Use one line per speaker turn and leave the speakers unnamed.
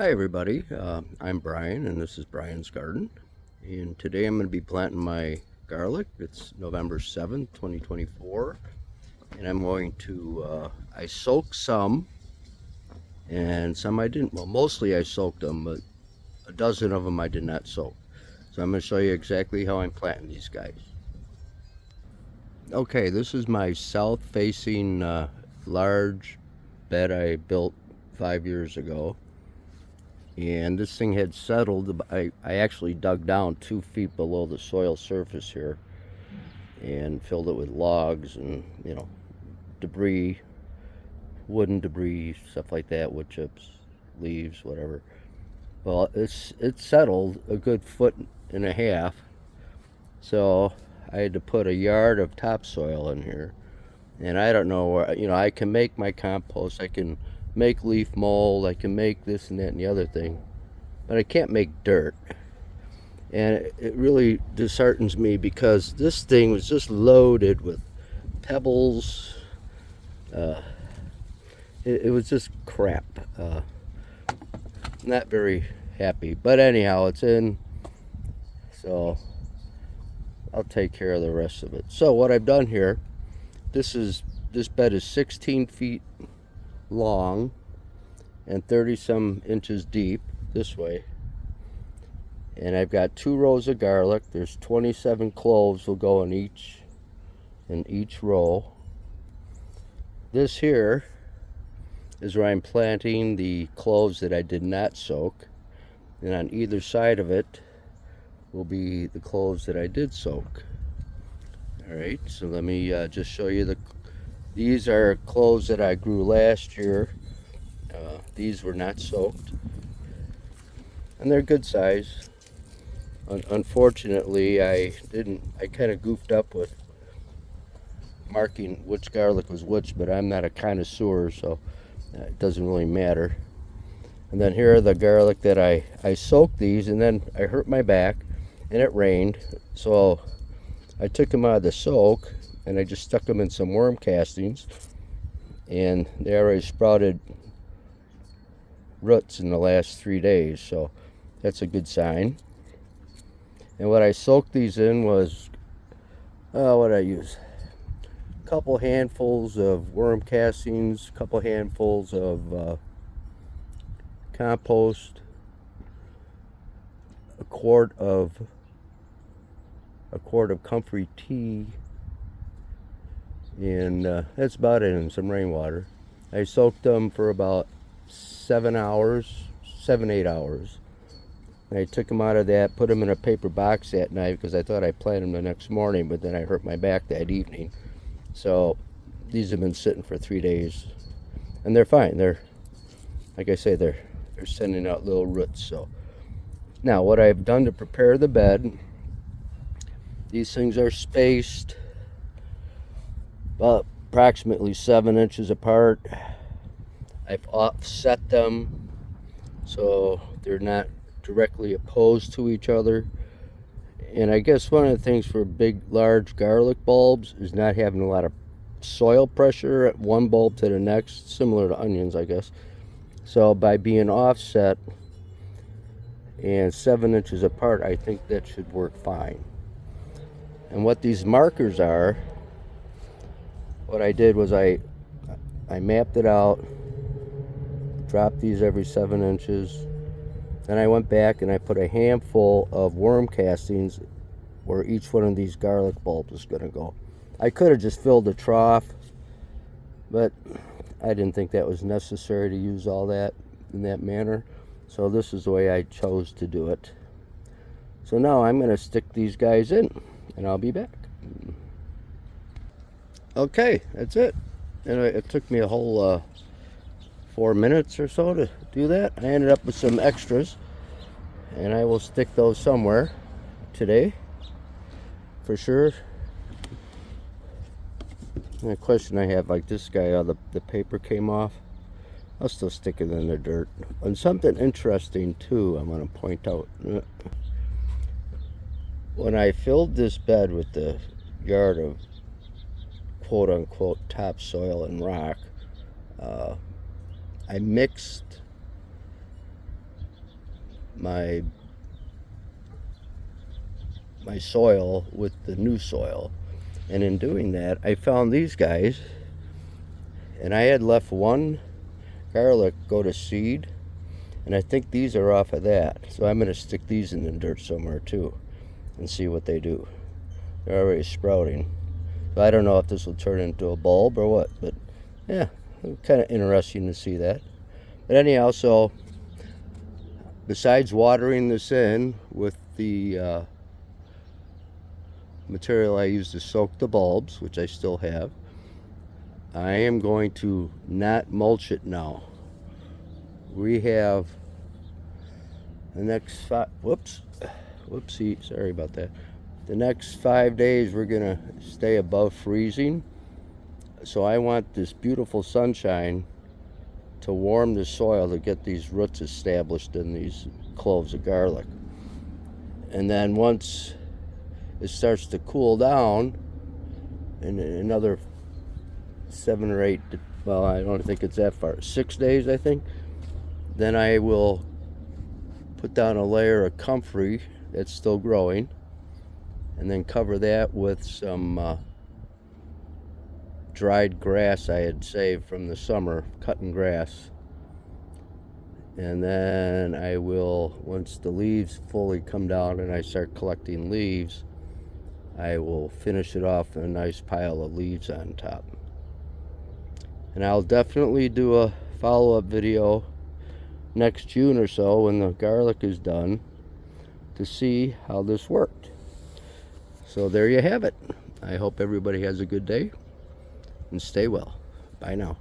Hi everybody, I'm Brian and this is Brian's Garden, and today I'm going to be planting my garlic. It's November 7th, 2024, and I'm going to, I soaked some and some I didn't. Well, mostly I soaked them, but a dozen of them I did not soak. So I'm going to show you exactly how I'm planting these guys. Okay, this is my south facing large bed I built 5 years ago. And this thing had settled. I actually dug down 2 feet below the soil surface here and filled it with logs and, debris, wooden debris, stuff like that, wood chips, leaves, whatever. Well, it's settled a good foot and a half, so I had to put a yard of topsoil in here. And I don't know where, I can make my compost, I can make leaf mold, I can make this and that and the other thing, but I can't make dirt. And it really disheartens me because this thing was just loaded with pebbles. Uh, it was just crap. Not very happy. But anyhow, it's in, so I'll take care of the rest of it. So what I've done here, this bed is 16 feet long and 30 some inches deep this way. And I've got 2 rows of garlic. There's 27 cloves will go in each row. This here is where I'm planting the cloves that I did not soak. And on either side of it will be the cloves that I did soak. Alright, so let me just show you these are cloves that I grew last year. These were not soaked. And they're good size. Unfortunately, I kind of goofed up with marking which garlic was which, but I'm not a connoisseur, so it doesn't really matter. And then here are the garlic that I soaked these, and then I hurt my back, and it rained, so I took them out of the soak, and I just stuck them in some worm castings, and they already sprouted roots in the last 3 days, so that's a good sign. And what I soaked these in was, what did I use? A couple handfuls of worm castings, a couple handfuls of compost, a quart of comfrey tea, and that's about it, and some rainwater. I soaked them for about 7 hours, 8 hours. I took them out of that, put them in a paper box that night because I thought I'd plant them the next morning, but then I hurt my back that evening. So these have been sitting for 3 days, and they're fine. They're, like I say, they're sending out little roots. So now what I've done to prepare the bed, these things are spaced about approximately 7 inches apart. I've offset them so they're not directly opposed to each other. And I guess one of the things for big large garlic bulbs is not having a lot of soil pressure at one bulb to the next, similar to onions, I guess. So by being offset and 7 inches apart, I think that should work fine. And what these markers are, what I did was I mapped it out, dropped these every 7 inches. Then I went back and I put a handful of worm castings where each one of these garlic bulbs is going to go. I could have just filled a trough, but I didn't think that was necessary to use all that in that manner. So this is the way I chose to do it. So now I'm going to stick these guys in, and I'll be back. Okay, that's it. And it took me a whole 4 minutes or so to do that. I ended up with some extras, and I will stick those somewhere today for sure. And a question I have, like this guy, the paper came off. I'll still stick it in the dirt. And something interesting too I want to point out. When I filled this bed with the yard of quote-unquote topsoil and rock, I mixed my soil with the new soil. And in doing that, I found these guys, and I had left one garlic go to seed, and I think these are off of that. So I'm going to stick these in the dirt somewhere too and see what they do. They're already sprouting. So I don't know if this will turn into a bulb or what, but yeah, kind of interesting to see that. But anyhow, so besides watering this in with the material I used to soak the bulbs, which I still have, I am going to not mulch it now. We have the next whoopsie, sorry about that. The next 5 days we're gonna stay above freezing. So I want this beautiful sunshine to warm the soil to get these roots established in these cloves of garlic. And then once it starts to cool down in another 7 or 8, well, I don't think it's that far, 6 days I think, then I will put down a layer of comfrey that's still growing, and then cover that with some dried grass I had saved from the summer, cutting grass. And then I will, once the leaves fully come down and I start collecting leaves, I will finish it off with a nice pile of leaves on top. And I'll definitely do a follow-up video next June or so when the garlic is done to see how this worked. So there you have it. I hope everybody has a good day and stay well. Bye now.